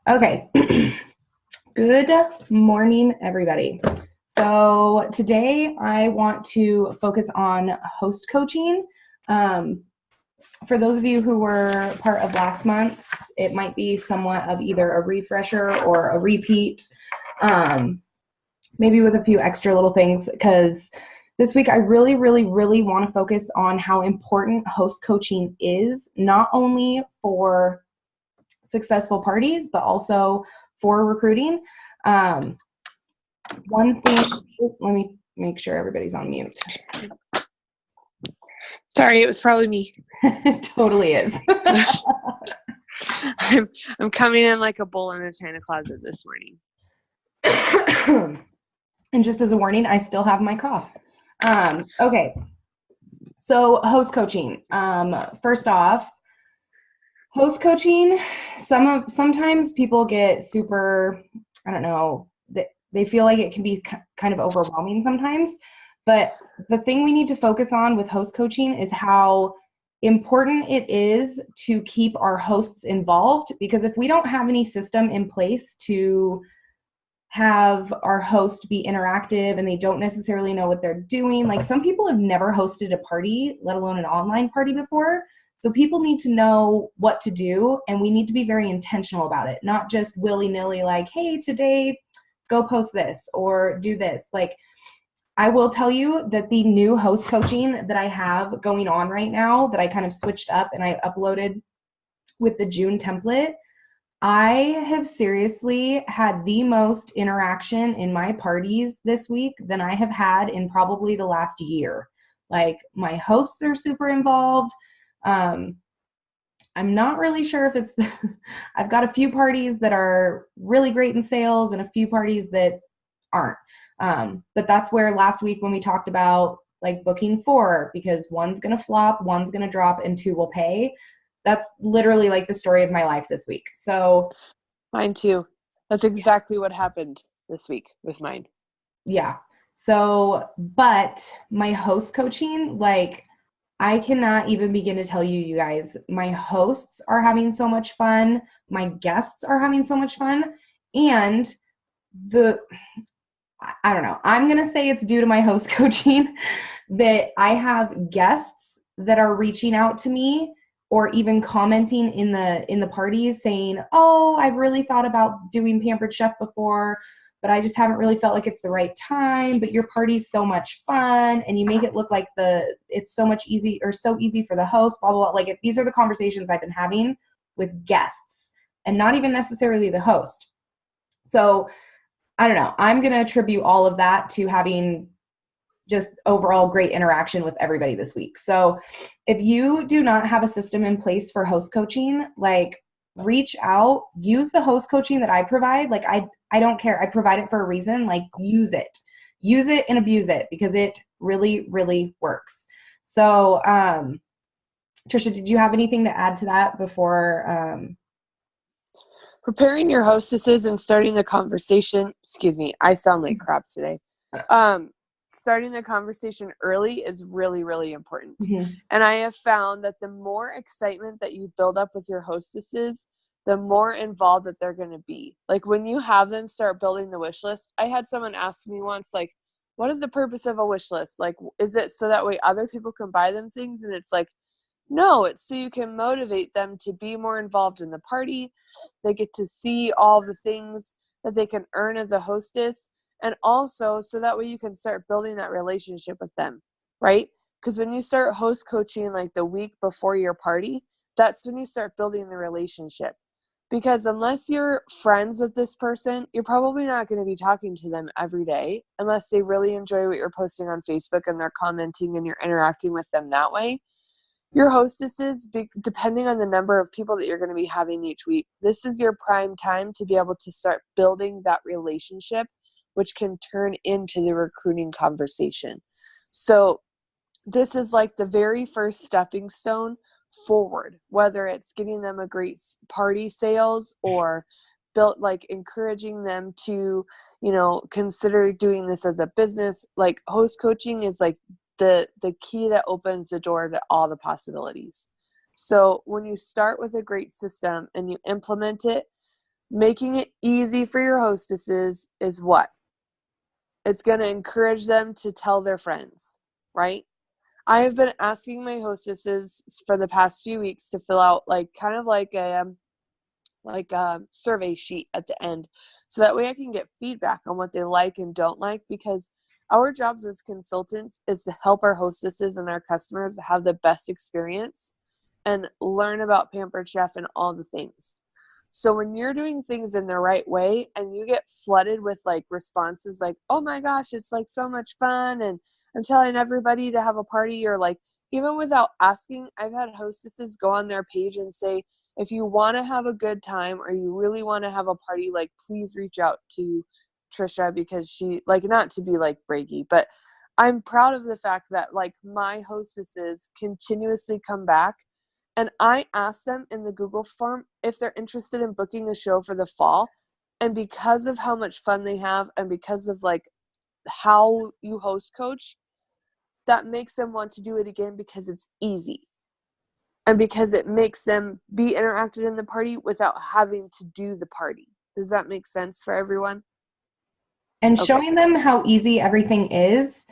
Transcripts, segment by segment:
Okay. Good morning, everybody. So today I want to focus on host coaching. Um, for those of you who were part of last month's, it might be somewhat of either a refresher or a repeat, maybe with a few extra little things, because this week I really, really, really want to focus on how important host coaching is, not only for successful parties, but also for recruiting. One thing, let me make sure everybody's on mute. Sorry, it was probably me. It totally is. I'm coming in like a bull in a china closet this morning. And just as a warning, I still have my cough. Okay. So host coaching. First off, host coaching, sometimes people get super, I don't know, they feel like it can be kind of overwhelming sometimes. But the thing we need to focus on with host coaching is how important it is to keep our hosts involved, because if we don't have any system in place to have our host be interactive and they don't necessarily know what they're doing, like some people have never hosted a party, let alone an online party before. So people need to know what to do, and we need to be very intentional about it, not just willy-nilly like, hey, today go post this or do this. Like, I will tell you that the new host coaching that I have going on right now, that I kind of switched up and I uploaded with the June template, I have seriously had the most interaction in my parties this week than I have had in probably the last year. Like, my hosts are super involved. I'm not really sure if it's, I've got a few parties that are really great in sales and a few parties that aren't. But that's where last week when we talked about like booking 4, because one's going to flop, one's going to drop, and 2 will pay. That's literally like the story of my life this week. So mine too. That's exactly what happened this week with mine. Yeah. So, but my host coaching, like, I cannot even begin to tell you, you guys, my hosts are having so much fun. My guests are having so much fun. And I don't know, I'm going to say it's due to my host coaching that I have guests that are reaching out to me or even commenting in the parties saying, oh, I've really thought about doing Pampered Chef before, but I just haven't really felt like it's the right time. But your party's so much fun, and you make it look like it's so much easy or so easy for the host, blah, blah, blah. Like, these are the conversations I've been having with guests and not even necessarily the host. So I don't know. I'm going to attribute all of that to having just overall great interaction with everybody this week. So if you do not have a system in place for host coaching, like, reach out, use the host coaching that I provide. Like, I don't care. I provide it for a reason. Like, use it and abuse it, because it really, really works. So, Trisha, did you have anything to add to that before? Preparing your hostesses and starting the conversation. Excuse me, I sound like crap today. Starting the conversation early is really, really important. Mm-hmm. And I have found that the more excitement that you build up with your hostesses, the more involved that they're going to be. Like, when you have them start building the wish list, I had someone ask me once, like, what is the purpose of a wish list? Like, is it so that way other people can buy them things? And it's like, no, it's so you can motivate them to be more involved in the party. They get to see all the things that they can earn as a hostess. And also, so that way you can start building that relationship with them, right? Because when you start host coaching like the week before your party, that's when you start building the relationship. Because unless you're friends with this person, you're probably not going to be talking to them every day unless they really enjoy what you're posting on Facebook and they're commenting and you're interacting with them that way. Your hostesses, depending on the number of people that you're going to be having each week, this is your prime time to be able to start building that relationship, which can turn into the recruiting conversation. So this is like the very first stepping stone forward, whether it's getting them a great party sales or built, like, encouraging them to, consider doing this as a business. Like, host coaching is like the key that opens the door to all the possibilities. So when you start with a great system and you implement it, Making it easy for your hostesses is what? It's going to encourage them to tell their friends, right? I have been asking my hostesses for the past few weeks to fill out like kind of like a survey sheet at the end, so that way I can get feedback on what they like and don't like, because our jobs as consultants is to help our hostesses and our customers have the best experience and learn about Pampered Chef and all the things. So when you're doing things in the right way and you get flooded with like responses like, oh my gosh, it's like so much fun and I'm telling everybody to have a party, or like even without asking, I've had hostesses go on their page and say, if you want to have a good time or you really want to have a party, like please reach out to Trisha, because she, like, not to be like braggy, but I'm proud of the fact that like my hostesses continuously come back. And I asked them in the Google form if they're interested in booking a show for the fall. And because of how much fun they have and because of like how you host coach, that makes them want to do it again because it's easy. And because it makes them be interacted in the party without having to do the party. Does that make sense for everyone? And Okay. showing them how easy everything is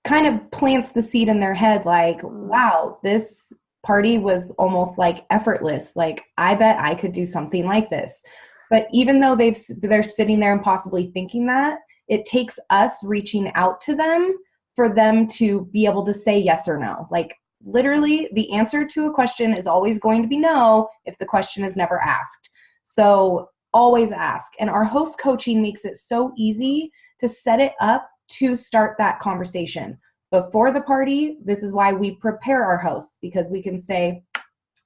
kind of plants the seed in their head, like, wow, this party was almost like effortless. Like, I bet I could do something like this. But even though they're sitting there and possibly thinking that, it takes us reaching out to them for them to be able to say yes or no. Like, literally, the answer to a question is always going to be no if the question is never asked. So always ask. And our host coaching makes it so easy to set it up to start that conversation before the party. This is why we prepare our hosts, because we can say,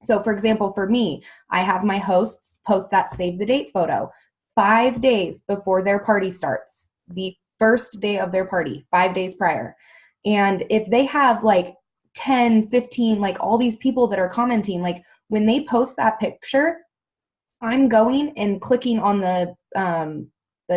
so for example, for me, I have my hosts post that save the date photo 5 days before their party starts, the first day of their party, 5 days prior. And if they have like 10, 15, like all these people that are commenting, like when they post that picture, I'm going and clicking on the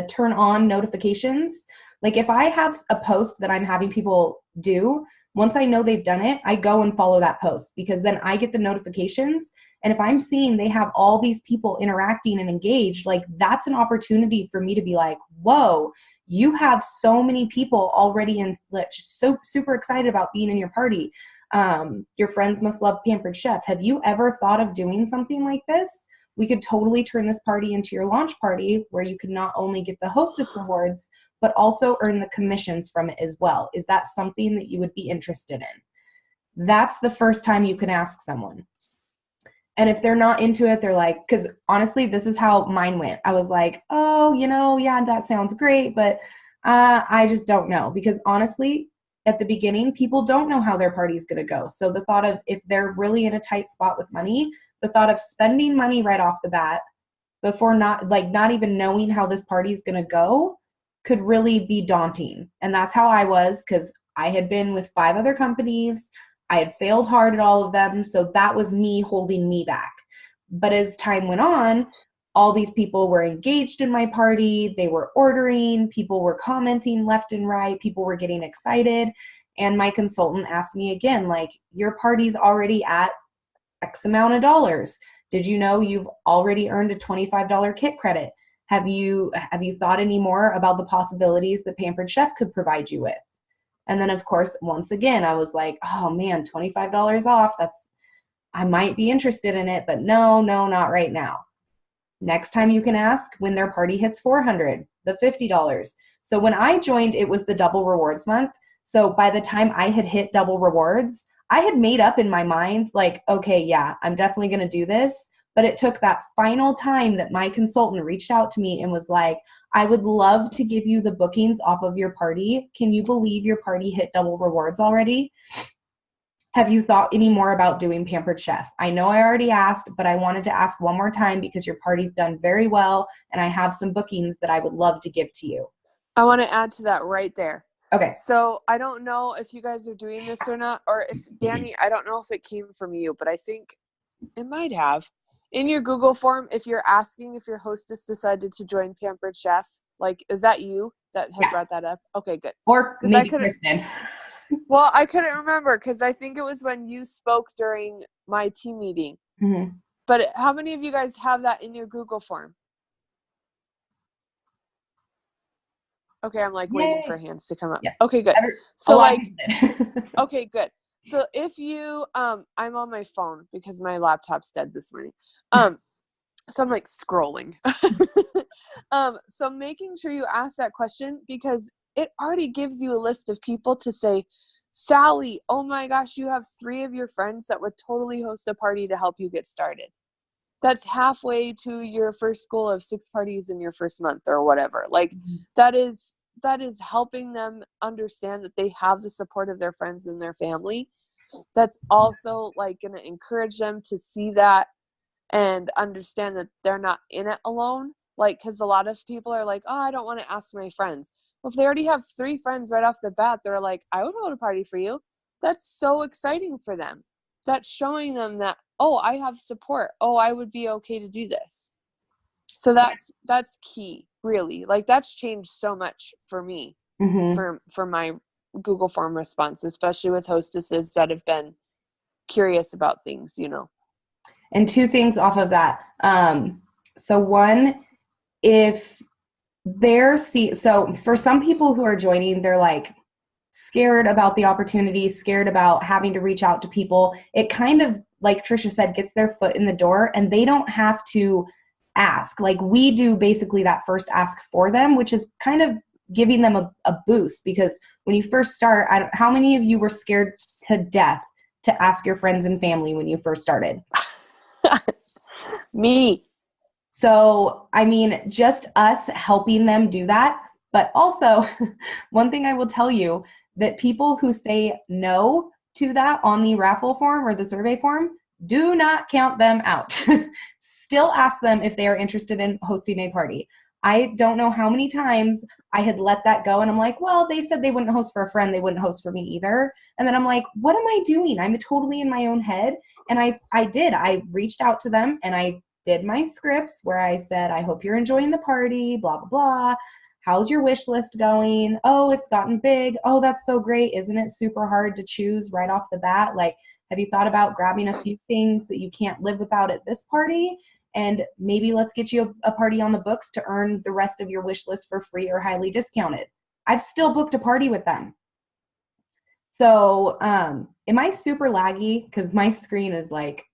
turn on notifications. Like if I have a post that I'm having people do, once I know they've done it, I go and follow that post, because then I get the notifications. And if I'm seeing they have all these people interacting and engaged, like that's an opportunity for me to be like, whoa, you have so many people already in, just so super excited about being in your party. Your friends must love Pampered Chef. Have you ever thought of doing something like this? We could totally turn this party into your launch party, where you could not only get the hostess rewards, but also earn the commissions from it as well. Is that something that you would be interested in? That's the first time you can ask someone. And if they're not into it, they're like, because honestly, this is how mine went. I was like, oh, yeah, that sounds great, but I just don't know. Because honestly, at the beginning, people don't know how their party's going to go. So the thought of, if they're really in a tight spot with money, the thought of spending money right off the bat before not even knowing how this party is going to go could really be daunting. And that's how I was, because I had been with 5 other companies. I had failed hard at all of them. So that was me holding me back. But as time went on, all these people were engaged in my party. They were ordering. People were commenting left and right. People were getting excited. And my consultant asked me again, like, your party's already at X amount of dollars. Did you know you've already earned a $25 kit credit? Have you thought any more about the possibilities that Pampered Chef could provide you with? And then, of course, once again, I was like, oh man, $25 off. I might be interested in it, but no, not right now. Next time you can ask when their party hits 400, the $50. So when I joined, it was the double rewards month. So by the time I had hit double rewards, I had made up in my mind, like, okay, yeah, I'm definitely going to do this. But it took that final time that my consultant reached out to me and was like, I would love to give you the bookings off of your party. Can you believe your party hit double rewards already? Have you thought any more about doing Pampered Chef? I know I already asked, but I wanted to ask one more time because your party's done very well and I have some bookings that I would love to give to you. I want to add to that right there. Okay. So I don't know if you guys are doing this or not, or if Danny, I don't know if it came from you, but I think it might have. In your Google form, if you're asking if your hostess decided to join Pampered Chef, like, is that you that had brought that up? Okay, good. Or maybe Kristen. Well, I couldn't remember because I think it was when you spoke during my team meeting. Mm-hmm. But how many of you guys have that in your Google form? Okay, I'm like waiting for Yay. hands to come up. Yes. Okay, good. A So lot like, of people did. okay, good. So if you, I'm on my phone because my laptop's dead this morning. So I'm like scrolling. So making sure you ask that question, because it already gives you a list of people to say, Sally, oh my gosh, you have 3 of your friends that would totally host a party to help you get started. That's halfway to your first goal of 6 parties in your first month or whatever. Like that is helping them understand that they have the support of their friends and their family. That's also like going to encourage them to see that and understand that they're not in it alone. Like, because a lot of people are like, oh, I don't want to ask my friends. Well, if they already have 3 friends right off the bat, they're like, I would hold a party for you. That's so exciting for them. That's showing them that, oh, I have support. Oh, I would be okay to do this. So that's key, really. Like, that's changed so much for me, for my Google form response, especially with hostesses that have been curious about things, you know. And 2 things off of that. So one, if so for some people who are joining, they're like scared about the opportunity, scared about having to reach out to people. It kind of, like Trisha said, gets their foot in the door, and they don't have to ask. Like, we do basically that first ask for them, which is kind of giving them a boost, because when you first start, how many of you were scared to death to ask your friends and family when you first started? Me. So, I mean, just us helping them do that. But also, one thing I will tell you, that people who say no to that on the raffle form or the survey form, do not count them out. Still ask them if they are interested in hosting a party. I don't know how many times I had let that go, and I'm like, well, they said they wouldn't host for a friend, they wouldn't host for me either. And then I'm like, what am I doing? I'm totally in my own head. And I reached out to them, and I did my scripts where I said, I hope you're enjoying the party, blah, blah, blah. How's your wish list going? Oh, it's gotten big. Oh, that's so great. Isn't it super hard to choose right off the bat? Like, have you thought about grabbing a few things that you can't live without at this party? And maybe let's get you a party on the books to earn the rest of your wish list for free or highly discounted. I've still booked a party with them. So, am I super laggy? Because my screen is like,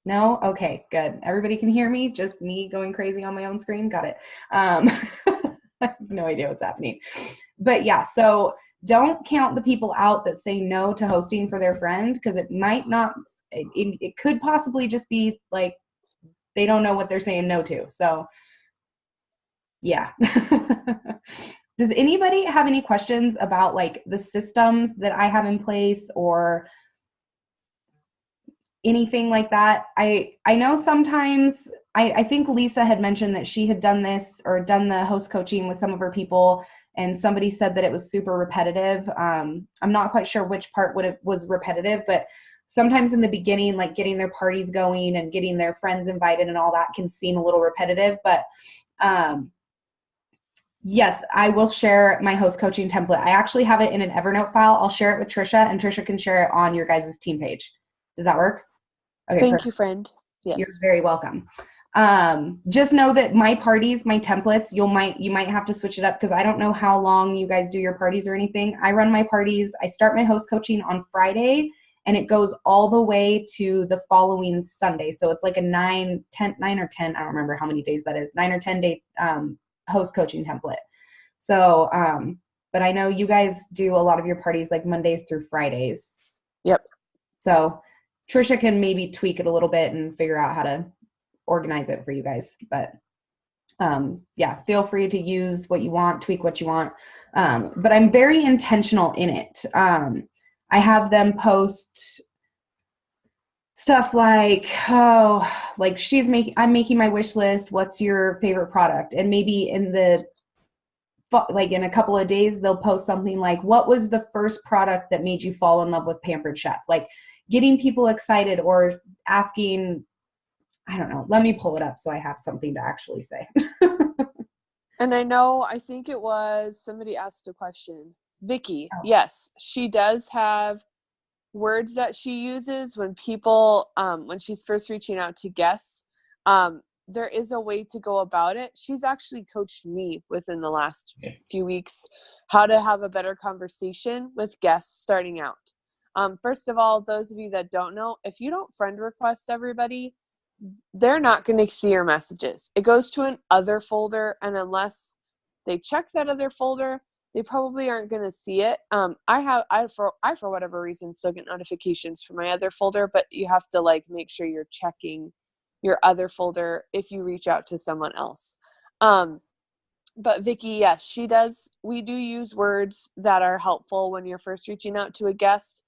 no? Okay, good. Everybody can hear me? Just me going crazy on my own screen? Got it. I have no idea what's happening. But yeah, so don't count the people out that say no to hosting for their friend, because it might not, it could possibly just be like they don't know what they're saying no to. So yeah. Does anybody have any questions about like the systems that I have in place or anything like that? I know sometimes I think Lisa had mentioned that she had done this or done the host coaching with some of her people, and somebody said that it was super repetitive. I'm not quite sure which part was repetitive, but sometimes in the beginning, like getting their parties going and getting their friends invited and all that can seem a little repetitive. But yes, I will share my host coaching template. I actually have it in an Evernote file. I'll share it with Trisha, and Trisha can share it on your guys' team page. Does that work? Okay, Thank perfect. you, friend. Yes. You're very welcome. Just know that my parties, my templates, you might have to switch it up, because I don't know how long you guys do your parties or anything. I run my parties. I start my host coaching on Friday, and it goes all the way to the following Sunday. So it's like a 9 or 10, I don't remember how many days that is, 9 or 10 day host coaching template. So, but I know you guys do a lot of your parties like Mondays through Fridays. Yep. So Trisha can maybe tweak it a little bit and figure out how to organize it for you guys. But yeah, feel free to use what you want, tweak what you want. But I'm very intentional in it. I have them post stuff like, oh, like I'm making my wish list. What's your favorite product? And maybe in a couple of days, they'll post something like, what was the first product that made you fall in love with Pampered Chef? Like getting people excited, or asking, I don't know, let me pull it up so I have something to actually say. And I think it was somebody asked a question. Vicky, Oh. yes, she does have words that she uses when people, when she's first reaching out to guests. there is a way to go about it. She's actually coached me within the last few weeks how to have a better conversation with guests starting out. First of all, those of you that don't know, if you don't friend request everybody, they're not going to see your messages. It goes to an other folder, and unless they check that other folder, they probably aren't going to see it. I for whatever reason still get notifications from my other folder, but you have to like make sure you're checking your other folder if you reach out to someone else. But Vicky, yes, she does. We do use words that are helpful when you're first reaching out to a guest.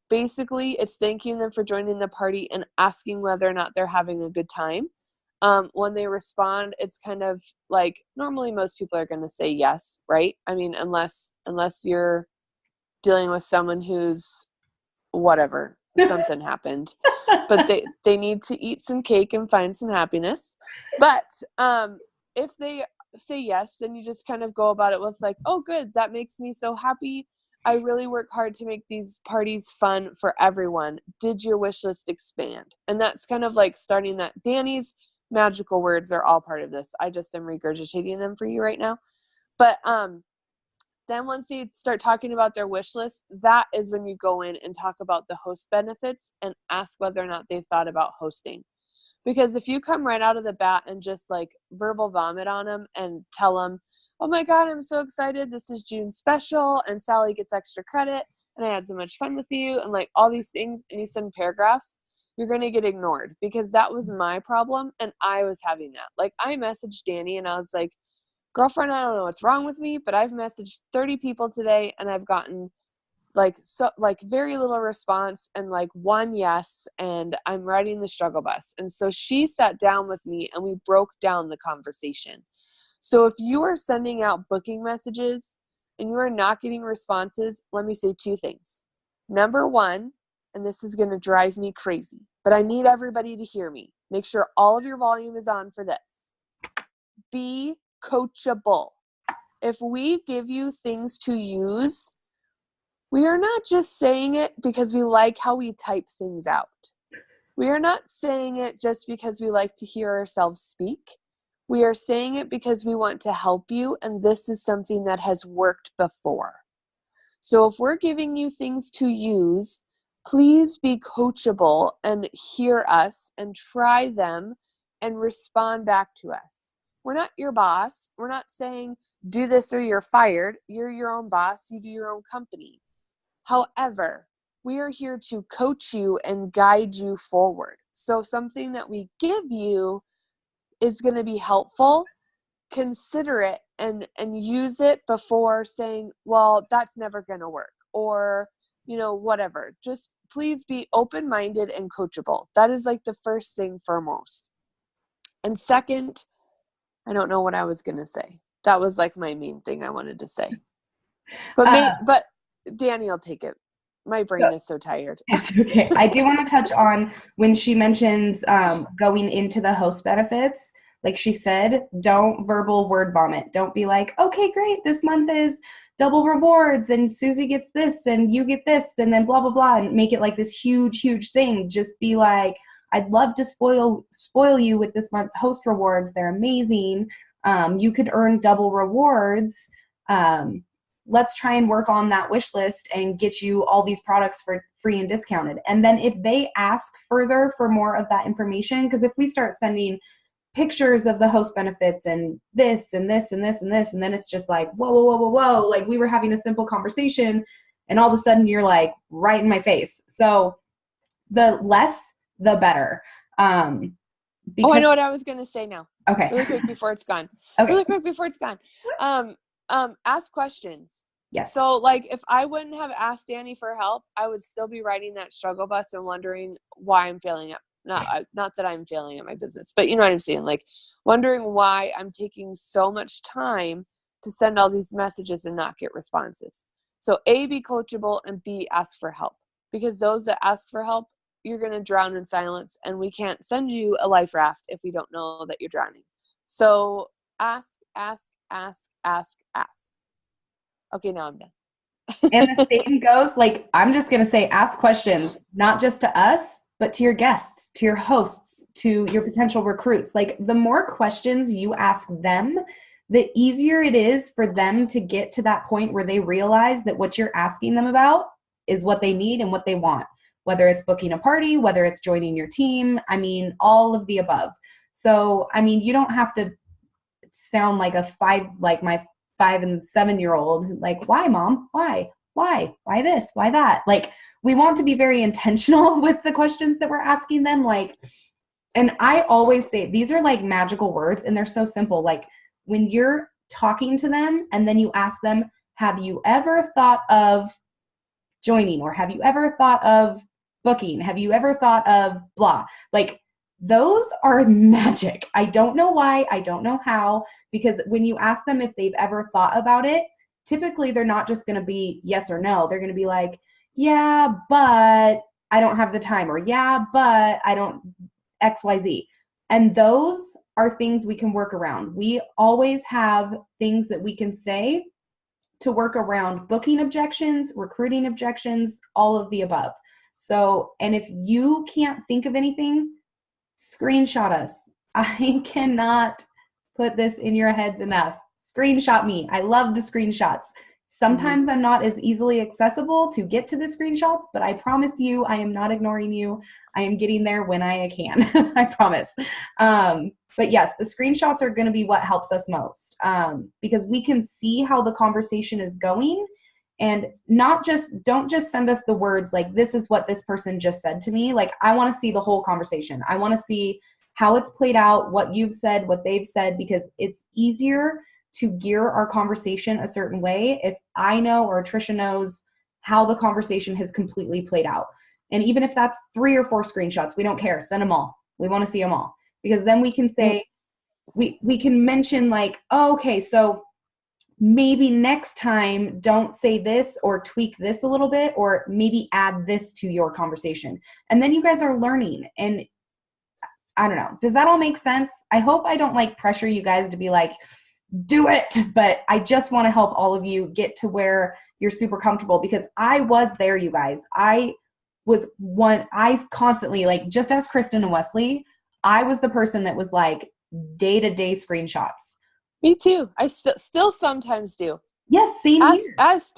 Basically, it's thanking them for joining the party and asking whether or not they're having a good time. When they respond, it's kind of like, normally most people are going to say yes, right? I mean, unless you're dealing with someone who's whatever, something happened, but they need to eat some cake and find some happiness. But if they say yes, then you just kind of go about it with like, oh, good, that makes me so happy. I really work hard to make these parties fun for everyone. Did your wish list expand? And that's kind of like starting that. Danny's magical words are all part of this. I just am regurgitating them for you right now. But then once they start talking about their wish list, that is when you go in and talk about the host benefits and ask whether or not they've thought about hosting. Because if you come right out of the bat and just like verbal vomit on them and tell them, oh my God, I'm so excited, this is June's special and Sally gets extra credit and I had so much fun with you and like all these things, and you send paragraphs, you're going to get ignored, because that was my problem and I was having that. Like, I messaged Danny and I was like, girlfriend, I don't know what's wrong with me, but I've messaged 30 people today and I've gotten very little response and like one yes, and I'm riding the struggle bus. And so she sat down with me and we broke down the conversation. So if you are sending out booking messages and you are not getting responses, let me say two things. Number one, and this is going to drive me crazy, but I need everybody to hear me. Make sure all of your volume is on for this. Be coachable. If we give you things to use, we are not just saying it because we like how we type things out. We are not saying it just because we like to hear ourselves speak. We are saying it because we want to help you, and this is something that has worked before. So if we're giving you things to use, please be coachable and hear us and try them and respond back to us. We're not your boss. We're not saying do this or you're fired. You're your own boss. You do your own company. However, we are here to coach you and guide you forward. So something that we give you is going to be helpful. Consider it and use it before saying, well, that's never going to work, or, whatever. Just please be open-minded and coachable. That is like the first thing foremost. And second, I don't know what I was going to say. That was like my main thing I wanted to say. But Danny will take it. My brain is so tired. It's okay. I do want to touch on when she mentions going into the host benefits. Like she said, don't verbal word vomit. Don't be like, okay, great, this month is double rewards and Susie gets this and you get this and then blah, blah, blah, and make it like this huge, huge thing. Just be like, I'd love to spoil you with this month's host rewards. They're amazing. You could earn double rewards. Let's try and work on that wish list and get you all these products for free and discounted. And then if they ask further for more of that information, because if we start sending pictures of the host benefits and this and this and this and this, and then it's just like, whoa, whoa, whoa, whoa, whoa, like we were having a simple conversation and all of a sudden you're like right in my face. So the less, the better. I know what I was going to say now. Okay. Really quick before it's gone. Ask questions. Yes. So like if I wouldn't have asked Danny for help, I would still be riding that struggle bus and wondering why I'm failing at, not that I'm failing at my business, but you know what I'm saying? Like wondering why I'm taking so much time to send all these messages and not get responses. So A, be coachable, and B, ask for help, because those that ask for help, you're going to drown in silence, and we can't send you a life raft if we don't know that you're drowning. So ask. Okay, now I'm done. And the same goes, like, I'm just going to say ask questions, not just to us, but to your guests, to your hosts, to your potential recruits. Like the more questions you ask them, the easier it is for them to get to that point where they realize that what you're asking them about is what they need and what they want, whether it's booking a party, whether it's joining your team. I mean, all of the above. So, I mean, you don't have to sound like my 5 and 7-year-old, like, why, mom? Why this? Why that? Like, we want to be very intentional with the questions that we're asking them. Like, and I always say these are like magical words and they're so simple. Like when you're talking to them and then you ask them, have you ever thought of joining, or have you ever thought of booking? Have you ever thought of blah? Like those are magic. I don't know why. I don't know how, because when you ask them if they've ever thought about it, typically they're not just going to be yes or no. They're going to be like, yeah, but I don't have the time, or yeah, but I don't XYZ. And those are things we can work around. We always have things that we can say to work around booking objections, recruiting objections, all of the above. So, and if you can't think of anything, screenshot us. I cannot put this in your heads enough. Screenshot me. I love the screenshots. Sometimes I'm not as easily accessible to get to the screenshots, but I promise you, I am not ignoring you. I am getting there when I can. I promise. But yes, the screenshots are going to be what helps us most, because we can see how the conversation is going, and don't just send us the words like, this is what this person just said to me. Like, I want to see the whole conversation. I want to see how it's played out, what you've said, what they've said, because it's easier to gear our conversation a certain way if I know or Trisha knows how the conversation has completely played out. And even if that's 3 or 4 screenshots, we don't care. Send them all. We want to see them all, because then we can say, we can mention like, oh, okay, so maybe next time don't say this, or tweak this a little bit, or maybe add this to your conversation. And then you guys are learning. And I don't know. Does that all make sense? I hope I don't like pressure you guys to be like, do it. But I just want to help all of you get to where you're super comfortable, because I was there, you guys. I constantly, like, just as Kristen and Wesley, I was the person that was like day-to-day screenshots. Me too. I still sometimes do. Yes, same here. Ask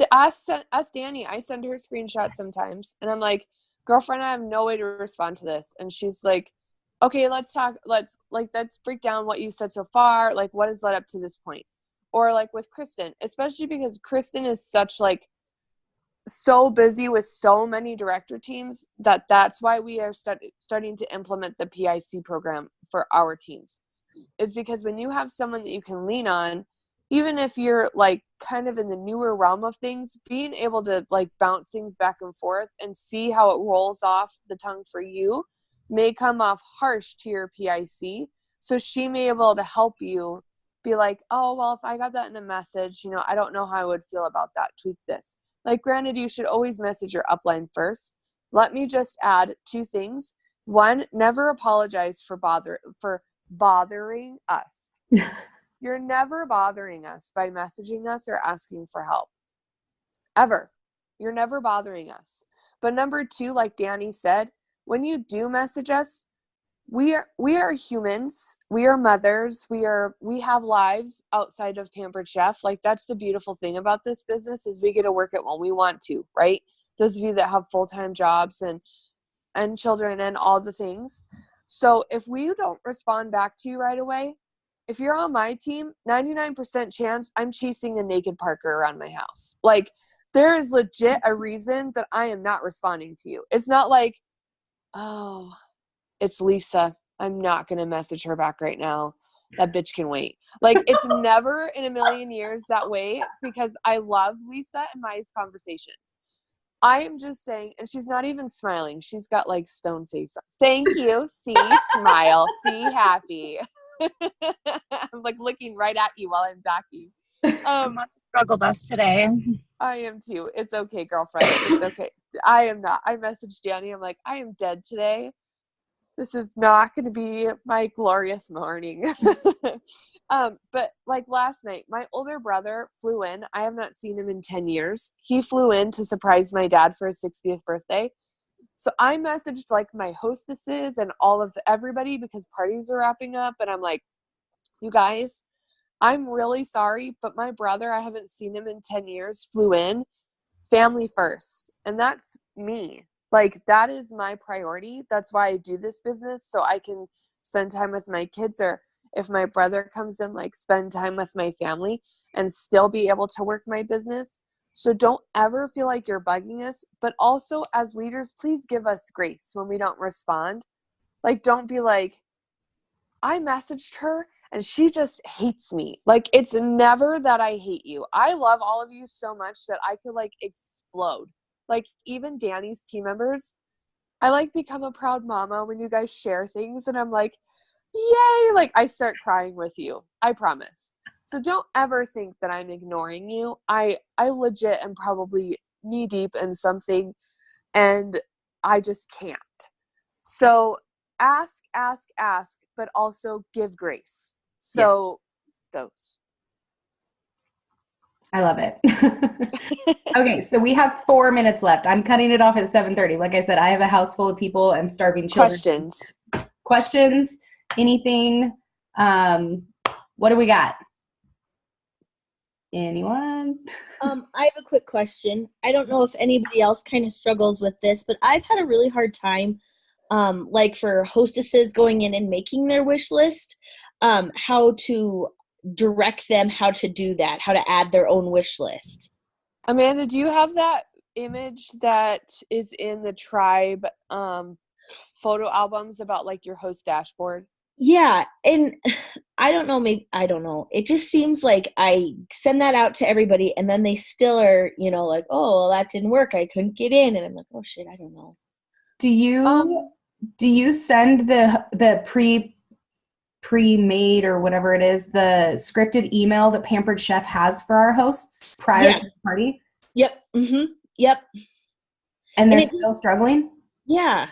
Danny. I send her screenshots sometimes, and I'm like, girlfriend, I have no way to respond to this. And she's like, okay, let's talk. Let's break down what you said so far. Like, what has led up to this point? Or like with Kristen, especially because Kristen is such like so busy with so many director teams that's why we are starting to implement the PIC program for our teams. Is because when you have someone that you can lean on, even if you're like kind of in the newer realm of things, being able to like bounce things back and forth and see how it rolls off the tongue for you may come off harsh to your PIC. So she may be able to help you be like, oh, well, if I got that in a message, I don't know how I would feel about that. Tweak this. Like, granted, you should always message your upline first. Let me just add 2 things. 1, never apologize for bothering us. You're never bothering us by messaging us or asking for help. Ever. You're never bothering us. But number 2, like Danny said, when you do message us, we are humans. We are mothers. We have lives outside of Pampered Chef. Like, that's the beautiful thing about this business, is we get to work it when we want to, right? Those of you that have full-time jobs and children and all the things. So if we don't respond back to you right away, if you're on my team, 99% chance I'm chasing a naked Parker around my house. Like, there is legit a reason that I am not responding to you. It's not like, oh, it's Lisa, I'm not going to message her back right now. That bitch can wait. Like, it's never in a million years that way, because I love Lisa and Maya's conversations. I am just saying, and she's not even smiling. She's got like stone face. Thank you. See, smile. Be happy. I'm like looking right at you while I'm backing. I'm on the struggle bus today. I am too. It's okay, girlfriend. It's okay. I am not. I messaged Danny. I'm like, I am dead today. This is not going to be my glorious morning. But like last night, my older brother flew in. I have not seen him in 10 years. He flew in to surprise my dad for his 60th birthday. So I messaged like my hostesses and everybody because parties are wrapping up. And I'm like, you guys, I'm really sorry, but my brother, I haven't seen him in 10 years, flew in, family first. And that's me. Like, that is my priority. That's why I do this business, so I can spend time with my kids, or if my brother comes in, like, spend time with my family and still be able to work my business. So don't ever feel like you're bugging us. But also, as leaders, please give us grace when we don't respond. Like, don't be like, I messaged her and she just hates me. Like, it's never that I hate you. I love all of you so much that I could like explode. Like, even Danny's team members, I like become a proud mama when you guys share things and I'm like, yay, like I start crying with you. I promise. So don't ever think that I'm ignoring you. I legit am probably knee deep in something and I just can't. So ask, but also give grace. So those. I love it. Okay, so we have 4 minutes left. I'm cutting it off at 7:30. Like I said, I have a house full of people and starving children. Questions? Anything? What do we got? Anyone? I have a quick question. I don't know if anybody else kind of struggles with this, but I've had a really hard time, like for hostesses going in and making their wish list, how to direct them how to do that, how to add their own wish list. Amanda, do you have that image that is in the tribe photo albums about like your host dashboard? Yeah, and I don't know. It just seems like I send that out to everybody and then they still are, like, oh, well, that didn't work. I couldn't get in. And I'm like, oh shit, I don't know. Do you send the pre-made or whatever it is, the scripted email that Pampered Chef has for our hosts prior to the party? Yep. Mm-hmm. Yep. And they're still struggling? Yeah.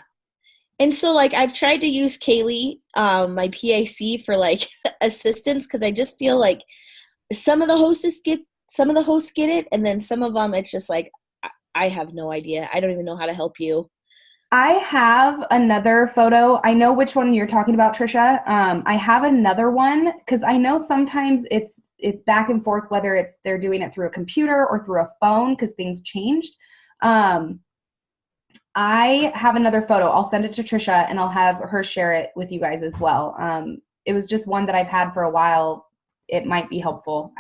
And so, like, I've tried to use Kaylee, my PAC, for, like, assistance, because I just feel like some of the hosts get it, and then some of them, it's just like, I have no idea. I don't even know how to help you. I have another photo. I know which one you're talking about, Trisha. I have another one, because I know sometimes it's back and forth, whether they're doing it through a computer or through a phone, because things changed. I have another photo. I'll send it to Trisha and I'll have her share it with you guys as well. It was just one that I've had for a while. It might be helpful.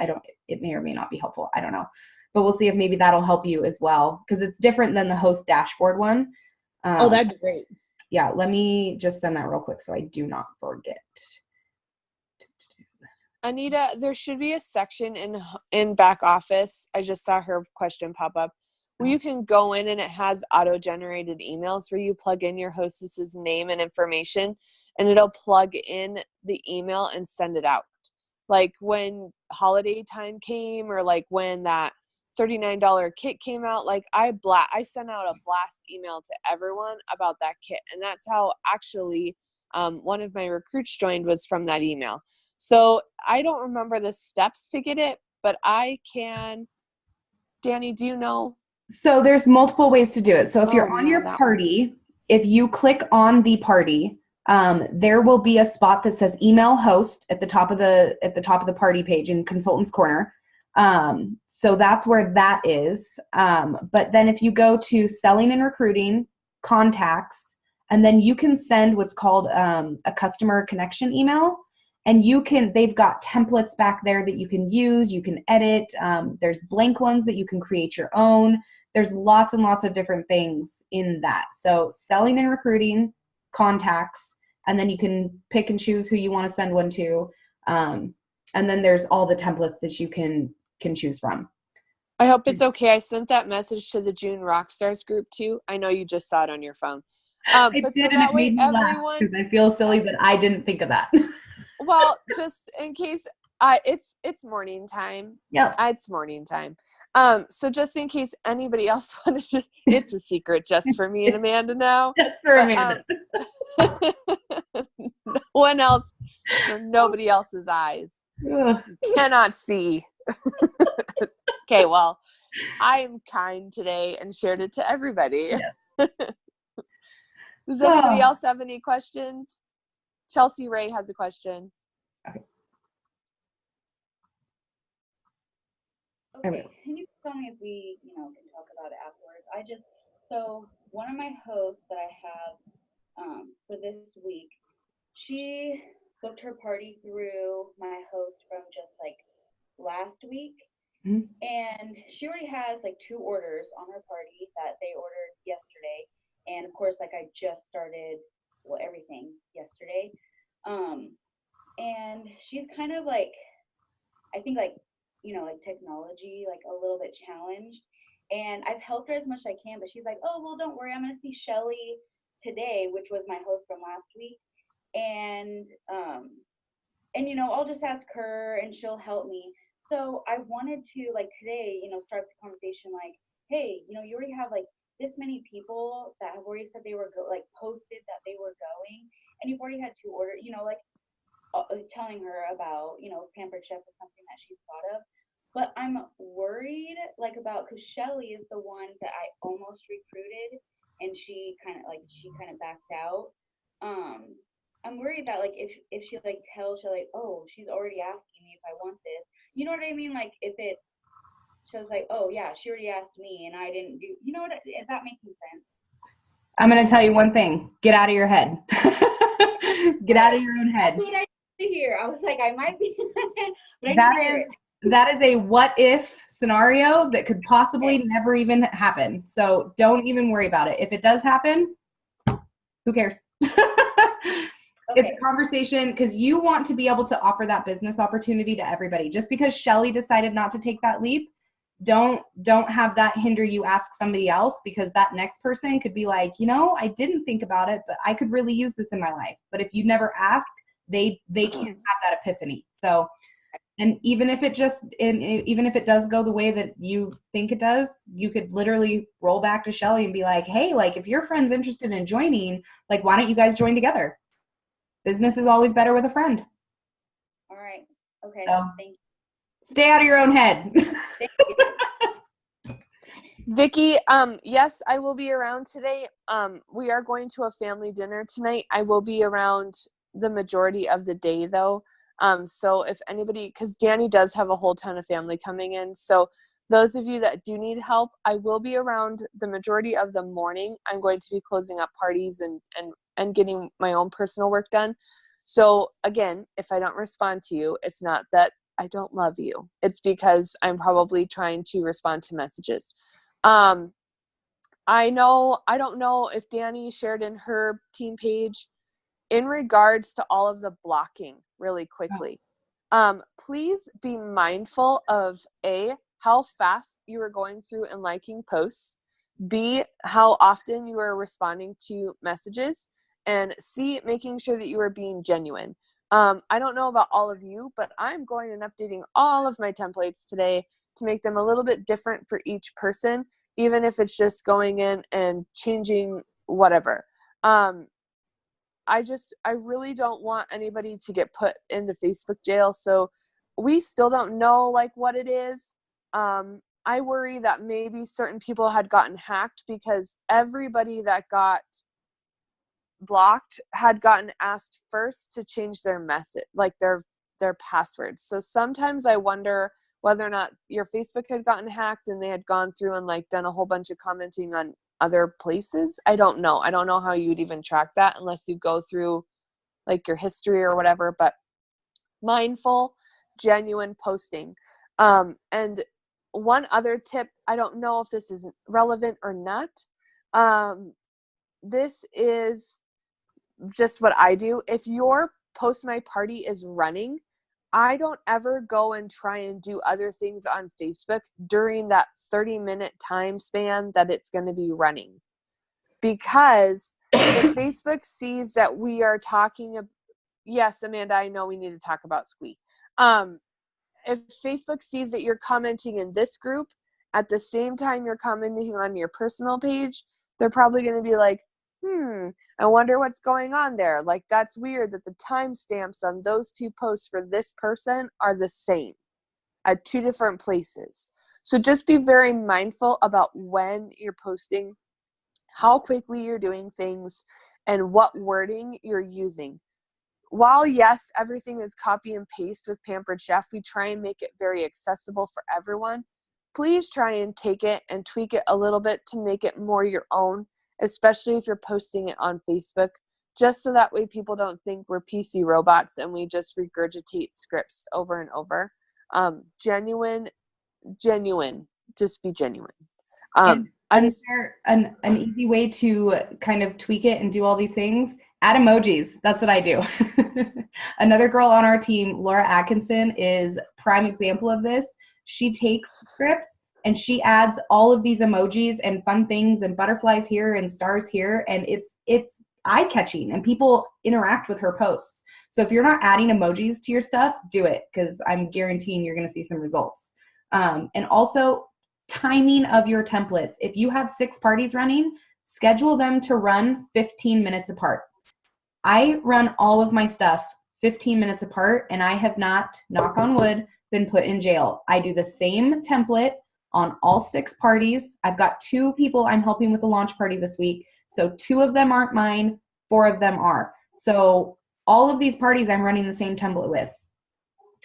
It may or may not be helpful. I don't know, but we'll see if maybe that'll help you as well, because it's different than the host dashboard one. That'd be great. Yeah. Let me just send that real quick so I do not forget. Anita, there should be a section in back office. I just saw her question pop up, where you can go in and it has auto-generated emails where you plug in your hostess's name and information and it'll plug in the email and send it out. Like when holiday time came, or like when that $39 kit came out, like I sent out a blast email to everyone about that kit. And that's how actually one of my recruits joined, was from that email. So I don't remember the steps to get it, but I can. Danny, do you know? So there's multiple ways to do it. So if you're on your party, if you click on the party, there will be a spot that says email host at the top of the party page in Consultants Corner. So that's where that is. But then if you go to Selling and Recruiting, Contacts, and then you can send what's called a customer connection email. And they've got templates back there that you can use, you can edit. There's blank ones that you can create your own. There's lots and lots of different things in that. So Selling and Recruiting, Contacts, and then you can pick and choose who you want to send one to. And then there's all the templates that you can choose from. I hope it's okay. I sent that message to the June Rockstars group too. I know you just saw it on your phone. But so that way everyone, because I feel silly that I didn't think of that. Well, just in case, it's morning time. Yeah, it's morning time. So just in case anybody else wanted to, it's a secret just for me and Amanda now. Just for Amanda. No one else, nobody else's eyes. You cannot see. Okay, well, I am kind today and shared it to everybody. Yeah. Does anybody else have any questions? Chelsea Ray has a question. Okay, can you tell me if we, can talk about it afterwards? So one of my hosts that I have for this week, she booked her party through my host from just like last week. Mhm. And she already has like 2 orders on her party that they ordered yesterday. And of course, like I just started, everything yesterday. And she's kind of like, I think like, like technology, like a little bit challenged. And I've helped her as much as I can, but she's like, oh, well, don't worry. I'm going to see Shelly today, which was my host from last week. And I'll just ask her and she'll help me. So I wanted to like today, start the conversation like, hey, you already have like this many people that have already said they were posted that they were going, and you've already had 2 orders, like telling her about, Pampered Chef is something that she's thought of. But I'm worried about, because Shelly is the one that I almost recruited and she kind of backed out. I'm worried that like if she like tells her like, oh, she's already asking me if I want this. You know what I mean? Like if she was like, oh yeah, she already asked me and I didn't do, is that making sense? I'm going to tell you one thing. Get out of your head. Get out of your own head. That's what I hear. I was like, I might be. But that is a what if scenario that could possibly never even happen. So don't even worry about it. If it does happen, who cares? It's a conversation because you want to be able to offer that business opportunity to everybody. Just because Shelly decided not to take that leap, don't have that hinder you ask somebody else, because that next person could be like, I didn't think about it, but I could really use this in my life. But if you never ask, they can't have that epiphany. So, and even if it does go the way that you think it does, you could literally roll back to Shelly and be like, hey, like if your friend's interested in joining, like why don't you guys join together? Business is always better with a friend. All right. Okay. So, thank you. Stay out of your own head. Thank you. Vicky, yes, I will be around today. We are going to a family dinner tonight. I will be around the majority of the day though. So if anybody, because Danny does have a whole ton of family coming in. So those of you that do need help, I will be around the majority of the morning. I'm going to be closing up parties and getting my own personal work done. So again, if I don't respond to you, it's not that I don't love you. It's because I'm probably trying to respond to messages. I don't know if Danny shared in her team page in regards to all of the blocking really quickly. Please be mindful of A, how fast you are going through and liking posts, B, how often you are responding to messages, and C, making sure that you are being genuine. I don't know about all of you, but I'm going and updating all of my templates today to make them a little bit different for each person, even if it's just going in and changing whatever. I really don't want anybody to get put into Facebook jail. So we still don't know like what it is. I worry that maybe certain people had gotten hacked because everybody that got blocked had gotten asked first to change their message, like their passwords. So sometimes I wonder whether or not your Facebook had gotten hacked and they had gone through and like done a whole bunch of commenting on other places. I don't know how you'd even track that unless you go through like your history or whatever. But mindful, genuine posting. And one other tip, I don't know if this is relevant or not. This is just what I do. If your Post My Party is running, I don't ever go and try and do other things on Facebook during that 30-minute time span that it's going to be running. Because if Facebook sees that we are talking, yes, Amanda, I know we need to talk about Squee. If Facebook sees that you're commenting in this group at the same time you're commenting on your personal page, they're probably going to be like, I wonder what's going on there. Like, that's weird that the timestamps on those 2 posts for this person are the same at 2 different places. So just be very mindful about when you're posting, how quickly you're doing things, and what wording you're using. While, yes, everything is copy and paste with Pampered Chef, we try and make it very accessible for everyone. Please try and take it and tweak it a little bit to make it more your own, especially if you're posting it on Facebook, just so that way people don't think we're PC robots and we just regurgitate scripts over and over. Genuine, just be genuine. Is there an easy way to kind of tweak it and do all these things? Add emojis. That's what I do. Another girl on our team, Laura Atkinson, is prime example of this. She takes scripts and she adds all of these emojis and fun things and butterflies here and stars here, and it's eye-catching and people interact with her posts. So if you're not adding emojis to your stuff, do it, because I'm guaranteeing you're going to see some results. And also, timing of your templates. If you have 6 parties running, schedule them to run 15 minutes apart. I run all of my stuff 15 minutes apart, and I have not, knock on wood, been put in jail. I do the same template on all 6 parties. I've got 2 people I'm helping with the launch party this week. So 2 of them aren't mine, 4 of them are. So all of these parties I'm running the same template with.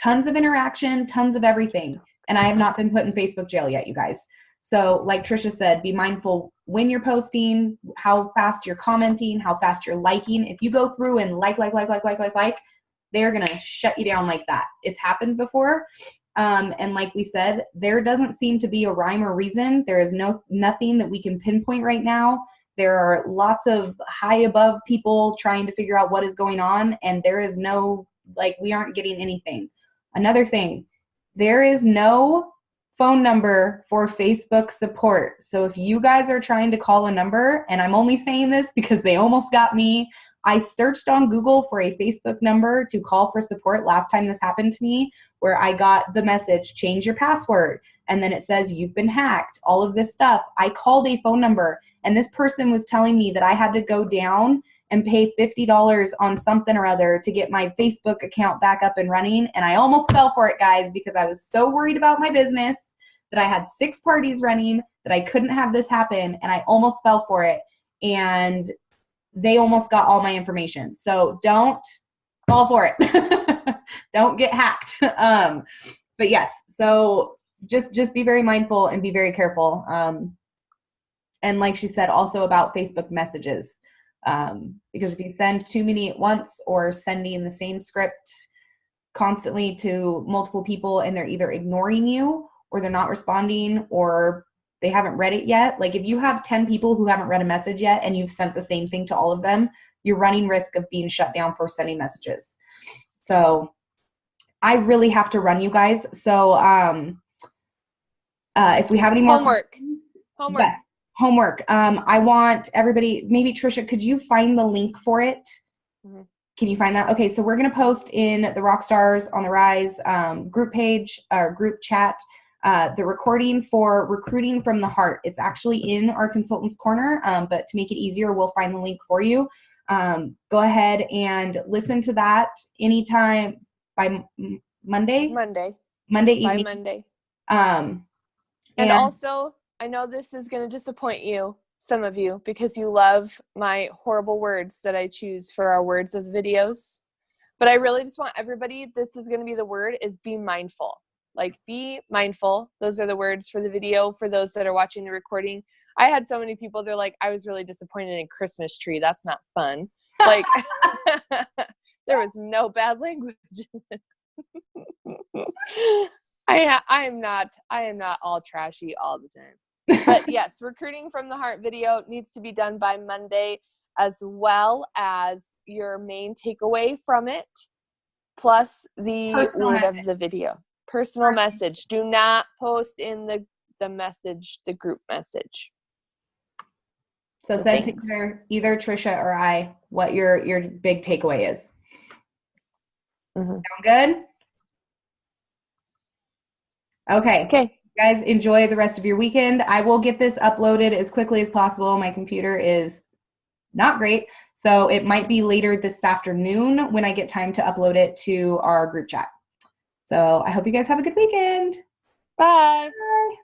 Tons of interaction, tons of everything. And I have not been put in Facebook jail yet, you guys. So like Trisha said, be mindful when you're posting, how fast you're commenting, how fast you're liking. If you go through and like, they're going to shut you down like that. It's happened before. And like we said, there doesn't seem to be a rhyme or reason. There is nothing that we can pinpoint right now. There are lots of high above people trying to figure out what is going on. And there is no, we aren't getting anything. Another thing, there is no phone number for Facebook support. So if you guys are trying to call a number, and I'm only saying this because they almost got me, I searched on Google for a Facebook number to call for support last time this happened to me, where I got the message, change your password, and then it says you've been hacked, all of this stuff. I called a phone number, and this person was telling me that I had to go down and pay $50 on something or other to get my Facebook account back up and running. And I almost fell for it, guys, because I was so worried about my business that I had 6 parties running that I couldn't have this happen, and I almost fell for it. And they almost got all my information. So don't fall for it. Don't get hacked. But yes, so just be very mindful and be very careful. And like she said, also about Facebook messages. Because if you send too many at once or sending the same script constantly to multiple people and they're either ignoring you or they're not responding or they haven't read it yet. Like if you have 10 people who haven't read a message yet and you've sent the same thing to all of them, you're running risk of being shut down for sending messages. So I really have to run, you guys. So if we have any more homework. Yes. Homework. I want everybody, maybe Trisha, could you find the link for it? Mm-hmm. Can you find that? Okay, so we're going to post in the Rockstars On The Rise group page or group chat the recording for Recruiting from the Heart. It's actually in our Consultants Corner, but to make it easier, we'll find the link for you. Go ahead and listen to that anytime by Monday? Monday evening. By Monday. And also, I know this is going to disappoint you, some of you, because you love my horrible words that I choose for our words of the videos. But I really just want everybody, this is going to be the word, is be mindful. Like, be mindful. Those are the words for the video for those that are watching the recording. I had so many people, they're like, I was really disappointed in Christmas tree. That's not fun. Like, there was no bad language in it. I am not all trashy all the time. But yes, Recruiting from the Heart video needs to be done by Monday, as well as your main takeaway from it, plus the Personal word message. of the video. Personal message. Do not post in the message, the group message. So send to either Trisha or I what your big takeaway is. Mm-hmm. Sound good? Okay. You guys enjoy the rest of your weekend. I will get this uploaded as quickly as possible. My computer is not great, so it might be later this afternoon when I get time to upload it to our group chat. So I hope you guys have a good weekend. Bye. Bye.